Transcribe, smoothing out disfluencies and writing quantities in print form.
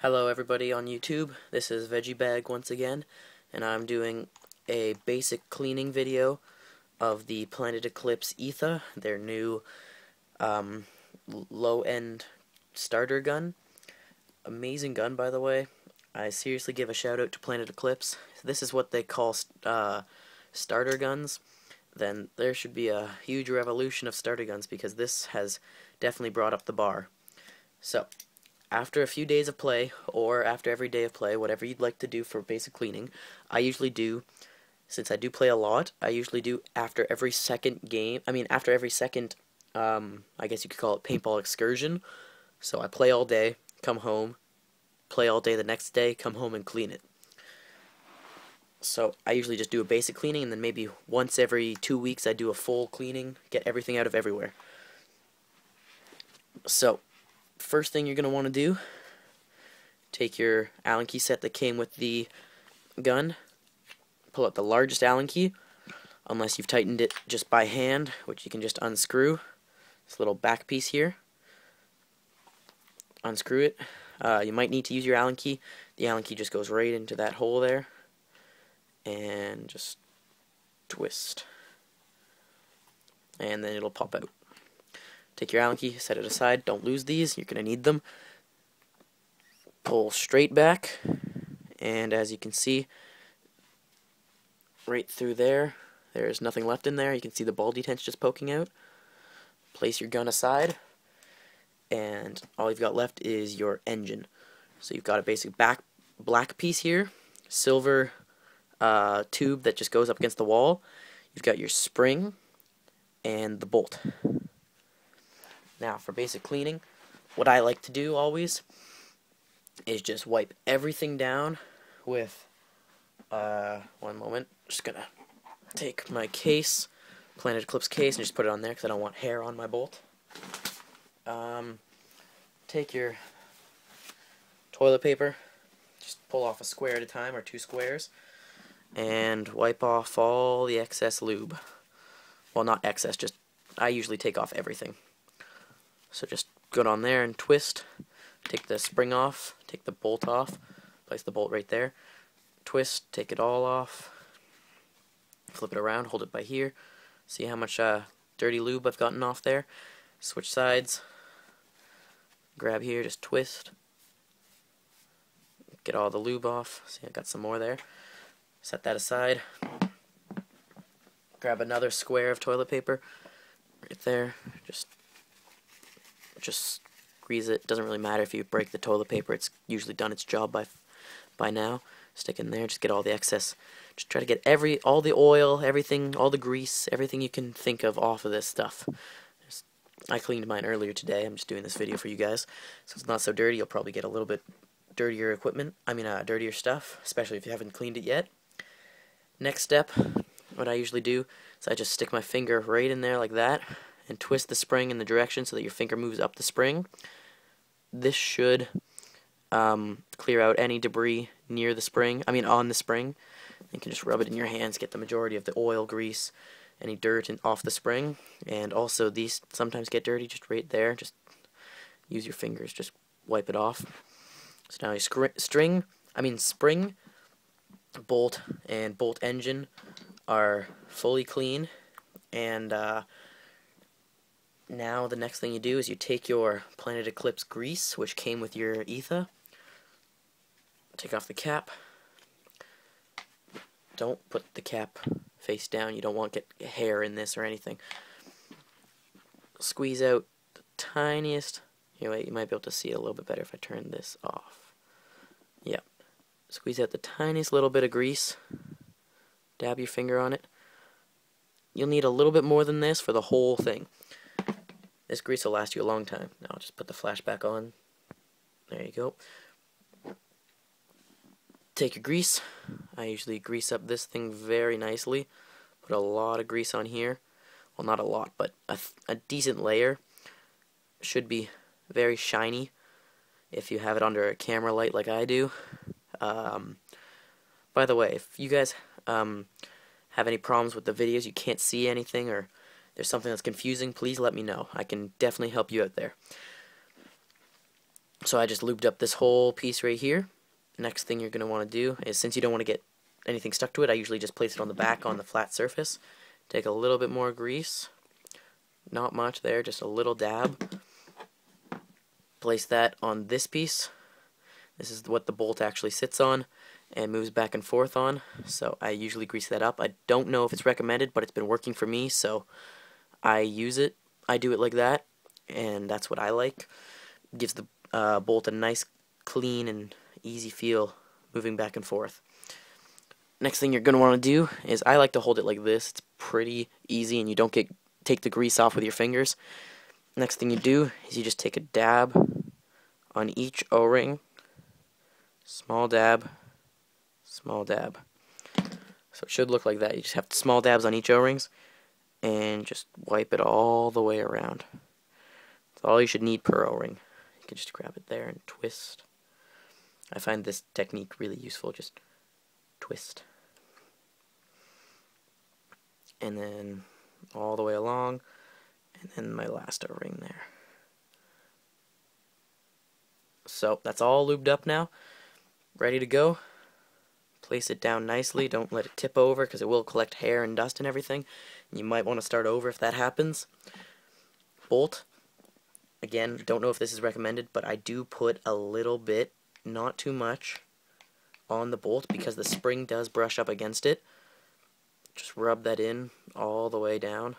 Hello everybody on YouTube, this is Veggie Bag once again, and I'm doing a basic cleaning video of the Planet Eclipse etha, their new low-end starter gun. Amazing gun, by the way. I seriously give a shout out to Planet Eclipse. If this is what they call starter guns, then there should be a huge revolution of starter guns, because this has definitely brought up the bar. So, after a few days of play, or after every day of play, whatever you'd like to do for basic cleaning, I usually do, since I do play a lot, I usually do after every second game, after every second, I guess you could call it paintball excursion. So I play all day, come home, play all day the next day, come home and clean it. So I usually just do a basic cleaning, and then maybe once every 2 weeks I do a full cleaning, get everything out of everywhere. So, first thing you're going to want to do, take your Allen key set that came with the gun, pull out the largest Allen key, unless you've tightened it just by hand, which you can just unscrew. This little back piece here, unscrew it. You might need to use your Allen key. The Allen key just goes right into that hole there, and just twist, and then it'll pop out. Take your Allen key, set it aside, don't lose these, you're going to need them. Pull straight back, and as you can see, right through there, there's nothing left in there. You can see the ball detents just poking out. Place your gun aside, and all you've got left is your engine. So you've got a basic black piece here, silver tube that just goes up against the wall. You've got your spring, and the bolt. Now, for basic cleaning, what I like to do always is just wipe everything down with, one moment, just gonna take my case, Planet Eclipse case, and just put it on there because I don't want hair on my bolt. Take your toilet paper, just pull off a square at a time, or 2 squares, and wipe off all the excess lube. Well, not excess, just, I usually take off everything. So just go down there and twist, take the spring off, take the bolt off, place the bolt right there, twist, take it all off, flip it around, hold it by here, see how much dirty lube I've gotten off there, switch sides, grab here, just twist, get all the lube off, see I got some more there, set that aside, grab another square of toilet paper, right there, just squeeze it. Doesn't really matter if you break the toilet paper, it's usually done its job by now. Stick in there, just get all the excess. Just try to get all the oil, everything, all the grease, everything you can think of off of this stuff. I cleaned mine earlier today. I'm just doing this video for you guys, so it's not so dirty. You'll probably get a little bit dirtier equipment, dirtier stuff, especially if you haven't cleaned it yet. Next step, what I usually do is I just stick my finger right in there like that, and twist the spring in the direction so that your finger moves up the spring. This should clear out any debris near the spring, on the spring. You can just rub it in your hands, get the majority of the oil, grease, any dirt off the spring. And also these sometimes get dirty just right there. Just use your fingers, just wipe it off. So now your spring, bolt, and bolt engine are fully clean, and now the next thing you do is you take your Planet Eclipse grease, which came with your etha, take off the cap. Don't put the cap face down, you don't want to get hair in this or anything. Squeeze out the tiniest, here, wait, you might be able to see it a little bit better if I turn this off. Yep. Squeeze out the tiniest little bit of grease, dab your finger on it. You'll need a little bit more than this for the whole thing. This grease will last you a long time. Now I'll just put the flash back on. There you go. Take your grease. I usually grease up this thing very nicely. Put a lot of grease on here. Well, not a lot, but a decent layer. Should be very shiny if you have it under a camera light like I do. By the way, if you guys have any problems with the videos, you can't see anything, or there's something that's confusing, please let me know. I can definitely help you out there. So I just lubed up this whole piece right here. Next thing you're going to want to do is, since you don't want to get anything stuck to it, I usually just place it on the back on the flat surface. Take a little bit more grease. Not much there, just a little dab. Place that on this piece. This is what the bolt actually sits on and moves back and forth on. So I usually grease that up. I don't know if it's recommended, but it's been working for me, so I use it. I do it like that, and that's what I like. Gives the bolt a nice, clean, and easy feel moving back and forth. Next thing you're going to want to do is, I like to hold it like this. It's pretty easy, and you don't take the grease off with your fingers. Next thing you do is you just take a dab on each O-ring. Small dab, small dab. So it should look like that. You just have small dabs on each O-rings and just wipe it all the way around. That's all you should need per O-ring. You can just grab it there and twist. I find this technique really useful. Just twist. And then all the way along, and then my last O-ring there. So that's all lubed up now. Ready to go. Place it down nicely. Don't let it tip over because it will collect hair and dust and everything. You might want to start over if that happens. Bolt. Again, don't know if this is recommended, but I do put a little bit, not too much, on the bolt because the spring does brush up against it. Just rub that in all the way down.